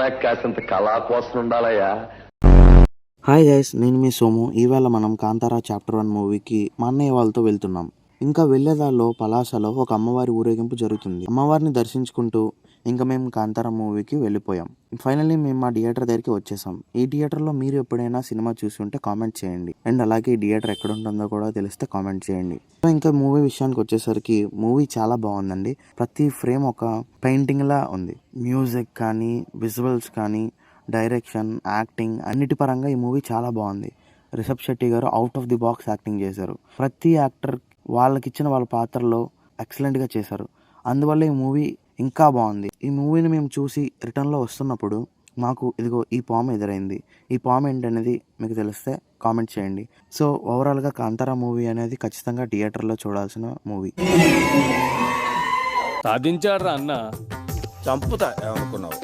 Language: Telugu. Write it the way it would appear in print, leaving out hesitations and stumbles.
నాకు కాసింత కళా కోసం ఉండాలయ్యా. హాయ్ గైస్, నేను మీ సోము. ఈవేళ మనం కాంతారా చాప్టర్ 1 మూవీకి మా అన్నయ్య వాళ్ళతో వెళ్తున్నాం. ఇంకా వెళ్ళేదారిలో పలాసలో ఒక అమ్మవారి ఊరేగింపు జరుగుతుంది. అమ్మవారిని దర్శించుకుంటూ ఇంకా మేము కాంతారా మూవీకి వెళ్ళిపోయాం. ఫైనల్లీ మేము మా థియేటర్ దగ్గరికి వచ్చేసాం. ఈ థియేటర్లో మీరు ఎప్పుడైనా సినిమా చూసి ఉంటే కామెంట్ చేయండి. అండ్ అలాగే ఈ థియేటర్ ఎక్కడ ఉంటుందో కూడా తెలిస్తే కామెంట్ చేయండి. ఇంకా మూవీ విషయానికి వచ్చేసరికి మూవీ చాలా బాగుందండి. ప్రతి ఫ్రేమ్ ఒక పెయింటింగ్ లా ఉంది. మ్యూజిక్ కానీ, విజువల్స్ కానీ, డైరెక్షన్, యాక్టింగ్ అన్నిటి పరంగా ఈ మూవీ చాలా బాగుంది. రిషబ్ శెట్టి గారు out of the box acting చేశారు. ప్రతి యాక్టర్ వాళ్ళకిచ్చిన వాళ్ళ పాత్రలో ఎక్సలెంట్గా చేశారు. అందువల్ల ఈ మూవీ ఇంకా బాగుంది. ఈ మూవీని మేము చూసి రిటర్న్లో వస్తున్నప్పుడు మాకు ఇదిగో ఈ పాము ఎదురైంది. ఈ పాము ఏంటనేది మీకు తెలిస్తే కామెంట్ చేయండి. సో ఓవరాల్గా కాంతారా మూవీ అనేది ఖచ్చితంగా థియేటర్లో చూడాల్సిన మూవీ. సాధించాడు రా అన్న. చంపుతా ఏమనుకున్నావు?